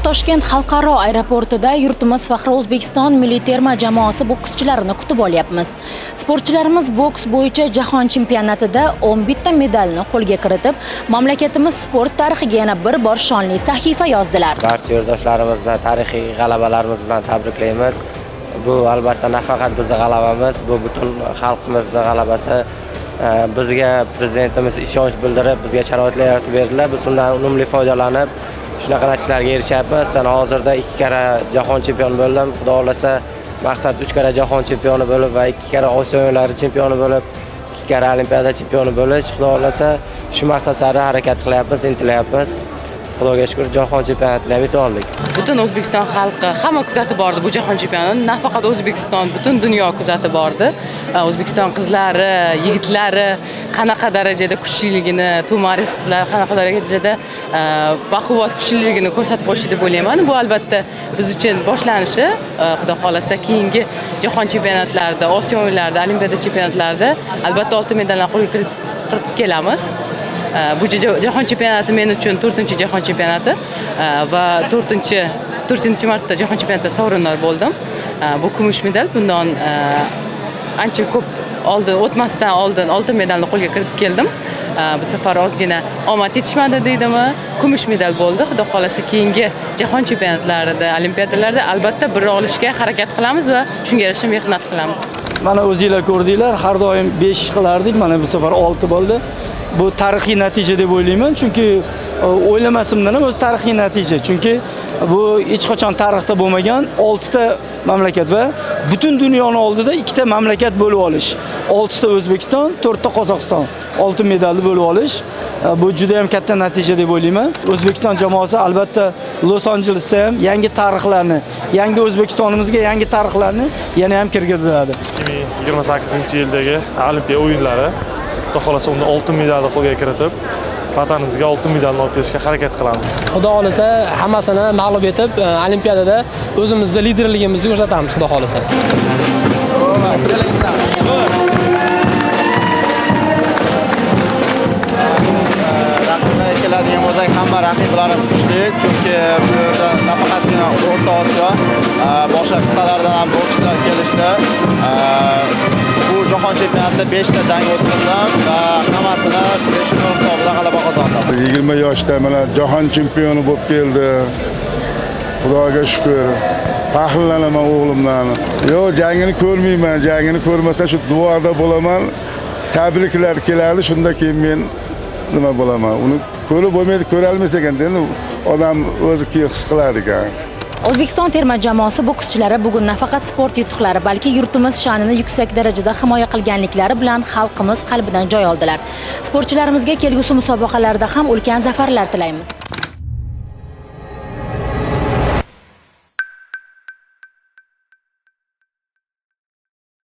Toshkent xalqaro aeroportida yurtimiz faxri O'zbekiston milliy terma jamoasi bokschilarini kutib olyapmiz. Sportchilarimiz boks bo'yicha jahon chempionatida 11 ta medalni qo'lga kiritib, mamlakatimiz sport tarixiga yana bir bor shonli sahifa yozdilar. Barcha yurtdoshlarimizni tarixiy g'alabalarimiz bilan tabriklaymiz. Bu albatta nafaqat bizning g'alabamiz, bu butun xalqimizning g'alabasi. Bizga prezidentimiz ishonch bildirib, bizga sharoitlar yaratib berdilar. Biz undan unumli foydalanib shunaqa natijalarga erishyapmiz. Hozirda 2 karra jahon chempioni bo'ldim. Xudo xolasa maqsad 3 karra jahon chempioni bo'lib va 2 karra Osiyo o'yinlari chempioni bo'lib, 2 karra Olimpiada chempioni bo'lish. Xudo xolasa shu maqsad sari harakat qilyapmiz, intilyapmiz. Xudoga shukr, jahon chempionatini yutib oldik. Butun O'zbekiston xalqi hamma kuzatib bordi bu jahon chempionatini. Nafaqat O'zbekiston, butun dunyo kuzatib bordi. O'zbekiston qizlari, yigitlari qanaqa darajada kuchliligini, Tumaris qizlari qanaqa darajada baquvvat kuchliligini ko'rsatib qo'yishdi deb o'ylayman. Bu albatta biz uchun boshlanishi. Xudo xolasa keyingi jahon chempionatlarida, Osiyo o'yinlarida, Olimpiada chempionatlarida albatta oltin medallarni qo'lga kiritib kelamiz. Bu jahon chempionati men uchun 4-jahon chempionati va 4-marta jahon chempionatida sovrindor bo'ldim. Bu kumush medal. Bundan ancha ko'p o'tmasdan oldin oltin medalni qo'lga kiritib keldim. Bu safar ozgina omad yetishmadi deydimi, kumush medal bo'ldi. Xudo xolasa keyingi jahon chempionatlarida, olimpiadalarda albatta bir olishga harakat qilamiz va shunga yarasha mehnat qilamiz. Mana o'zingizlar ko'rdinglar, har doim 5 qilardik, mana bu safar 6 bo'ldi. Bu tarixiy natija deb o'ylayman, chunki o'ylamasimdan ham o'z tarixiy natija. Chunki bu hech qachon tarixda bo'lmagan 6 ta mamlakat va butun dunyoning oldida 2 ta mamlakat bo'lib olish. 6 ta O'zbekiston, 4 ta Qozog'iston oltin medalni bo'lib olish. Bu juda ham katta natija deb o'ylayman. O'zbekiston jamoasi albatta Los Anjelesda ham yangi tarixlarni, yangi O'zbekistonimizga yangi tarixlarni yana ham kirgizadi. 2028-yildagi Olimpiya o'yinlari Xudo xolasa unda oltin medalni qo'lga kiritib, vatanimizga oltin medalni olib kelishga harakat qilamiz. Xudo xolasa hammasini mag'lub etib, olimpiadada o'zimizning liderligimizni ko'rsatamiz, xudo xolasa. Raqiblar keladigan bo'lsak, hamma raqiblarim kuchli, chunki bu yerda nafaqatgina O'rta Osiyo, boshqa qit'alardan ham bokschilar kelishdi. Bu jahon chempionatida 5 ta jang o'tkazdim va hammasini 5-0 hisobida g'alaba qozondim. 20 yoshda mana jahon chempioni bo'lib keldi. Xudoga shukr. Faxrlanaman o'g'limdan. Yo'q, jangini ko'rmayman, jangini ko'rmasam shu duoda bo'laman. Tabriklar keladi, shunda keyin men nima bo'laman. Uni ko'rib bo'lmaydi, ko'ra olmas ekan, endi odam o'zi his qiladi ekan. O'zbekiston terma jamoasi bokschilari bugun nafaqat sport yutuqlari, balki yurtimiz sha'nini yuksak darajada himoya qilganliklari bilan xalqimiz qalbidan joy oldilar. Sportchilarimizga kelgusi musobaqalarda ham ulkan zafarlar tilaymiz.